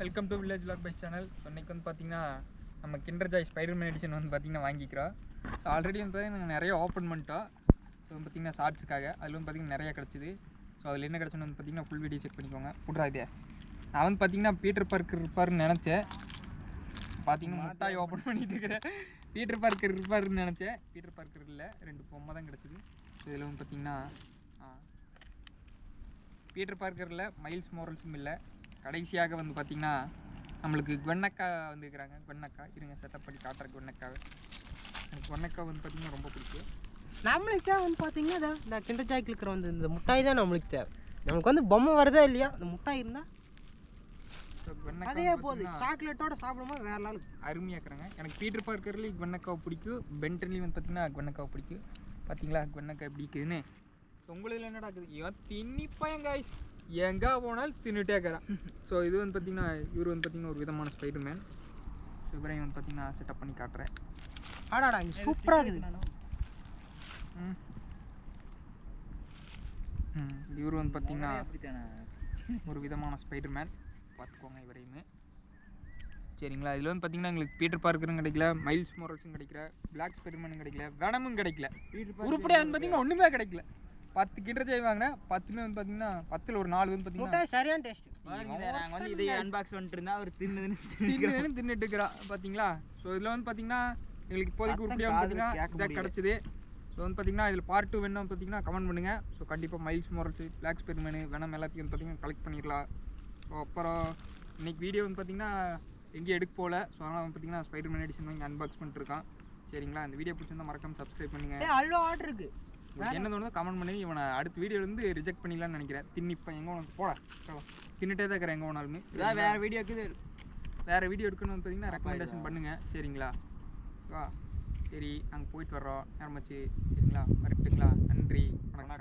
Welcome to village vlog by channel. So இன்றைக்கி வந்து பார்த்திங்கன்னா நம்ம கிண்டர் ஜாய் ஸ்பைடர்மேன் எடிஷன் வந்து பார்த்திங்கன்னா வாங்கிக்கிறோம். ஸோ ஆல்ரெடி வந்து பார்த்திங்கன்னா நிறைய ஓப்பன் பண்ணிட்டோம். ஸோ வந்து பார்த்திங்கன்னா ஷார்ட்ஸுக்காக அதில் வந்து பார்த்திங்கன்னா நிறையா கிடச்சிது. ஸோ அதில் என்ன கிடச்சுன்னு வந்து பார்த்திங்கன்னா ஃபுல் வீடியோ செக் பண்ணிக்கோங்க. புட்ரா இதே நான் வந்து பார்த்திங்கன்னா பீட்டர் பார்க்கர் இருப்பார்னு நினச்சேன். பார்த்திங்கன்னா முட்டாய் ஓப்பன் பண்ணிட்டு இருக்கிறேன். பீட்டர் பார்க்கர் இருப்பார்னு நினச்சேன். பீட்டர் பார்க்கர் இல்லை, 2 பொம்மை தான் கிடச்சிது. ஸோ இதில் வந்து பார்த்திங்கன்னா பீட்டர் பார்க்கரில் மைல்ஸ் மோரல்ஸும் இல்லை. கடைசியாக வந்து பார்த்திங்கன்னா நம்மளுக்கு குவென்னக்கா வந்துருக்கிறாங்க. குவென்னக்கா இருங்க செட்டப் பண்ணி காட்டுற குவென்னக்காவை. எனக்கு குவென்னக்கா வந்து பார்த்திங்கன்னா ரொம்ப பிடிக்கும். நம்மளுக்கு தேவை வந்து பார்த்திங்கன்னா இந்த கிண்டர் ஜாய்க்கு இருக்கிற வந்து இந்த முட்டாய் தான் நம்மளுக்கு தேவை. நமக்கு வந்து பொம்மை வருதா இல்லையா, அந்த முட்டாய் இருந்தால் அதே போகுது. சாக்லேட்டோட சாப்பிடும்போது வேறு லெவல் அருமையாக இருக்கிறாங்க. எனக்கு பீட்டர் பார்க்கர்லேயும் குவென்னக்காவை பிடிக்கும். பென்டன்லேயும் வந்து பார்த்திங்கன்னா குவென்னக்காவை பிடிக்கும். பார்த்தீங்களா குவென்னக்கா எப்படி இருக்குதுன்னு. உங்களுக்கு என்னடா இருக்குது, இவன் தின்னிப்பாயன் காய்ஸ், எங்கே போனாலும் தின்னுட்டே இருக்கிறான். ஸோ இது வந்து பார்த்திங்கன்னா இவர் வந்து பார்த்திங்கன்னா ஒரு விதமான ஸ்பைடர்மேன். ஸோ இவரையும் வந்து பார்த்திங்கன்னா செட்டப் பண்ணி காட்டுறேன். ஆடாடா இங்கே சூப்பராக இருக்குது. இவர் வந்து பார்த்திங்கன்னா ஒரு விதமான ஸ்பைடர்மேன். பார்த்துக்கோங்க இவரையுமே. சரிங்களா, இதில் வந்து பார்த்திங்கன்னா எங்களுக்கு பீட்டர் பார்க்கரும் கிடைக்கல, மைல்ஸ் மோரல்ஸும் கிடைக்கல, பிளாக் ஸ்பைடர்மேனும் கிடைக்கல, வெனமும் கிடைக்கல. உருப்படியாக வந்து பார்த்திங்கன்னா ஒன்றுமே கிடைக்கல. 10 கிண்டர் ஜாய் வாங்கினேன். 10மே வந்து பார்த்தீங்கன்னா 10ல் ஒரு 4 வந்து பார்த்தீங்கன்னா சரியான டேஸ்ட். நாங்கள் வந்து இதை அன்பாக்ஸ் பண்ணிட்டு இருந்தால் அவர் தின்னுட்டு இருக்கிறா பார்த்தீங்களா. ஸோ இதில் வந்து பார்த்தீங்கன்னா எங்களுக்கு இப்போதைக்கு உருப்படியாக பார்த்தீங்கன்னா இதாக கிடச்சிது. ஸோ வந்து பார்த்தீங்கன்னா இதில் பார்ட் 2 வேணும் பார்த்தீங்கன்னா கமெண்ட் பண்ணுங்கள். ஸோ கண்டிப்பாக Miles Morales, black Spiderman, Venom எல்லாத்தையும் வந்து பார்த்தீங்கன்னா கலெக்ட் பண்ணிடலாம். ஸோ அப்புறம் இன்றைக்கி வீடியோ வந்து பார்த்தீங்கன்னா எங்கேயும் எடுக்க போகல. ஸோ அதனால் வந்து பார்த்தீங்கன்னா ஸ்பைடர்மேன் எடிஷன் வாங்கி அன்பாக்ஸ் பண்ணிட்டுருக்கான். சரிங்களா, இந்த வீடியோ பிடிச்சிருந்தா மறக்காம சப்ஸ்கிரைப் பண்ணுங்கள். அவ்வளோ ஆர்டர் இருக்குது. என்ன தோணுதோ கமெண்ட் பண்ணி இவனை அடுத்த வீடியோலேருந்து ரிஜெக்ட் பண்ணிடலான்னு நினைக்கிறேன். தின்னிப்பேன் எங்கே உனக்கு போட தின்னுட்டே தான் இருக்கிறேன் எங்கே போனாலுமே. வேறு வீடியோக்கு வேறு வீடியோ எடுக்கணும்னு பார்த்தீங்கன்னா ரெக்கமெண்டேஷன் பண்ணுங்கள். சரிங்களா, சரி நாங்கள் போயிட்டு வர்றோம் நேரமாச்சு. சரிங்களா, வரட்டுங்களா, நன்றி, வணக்கம்.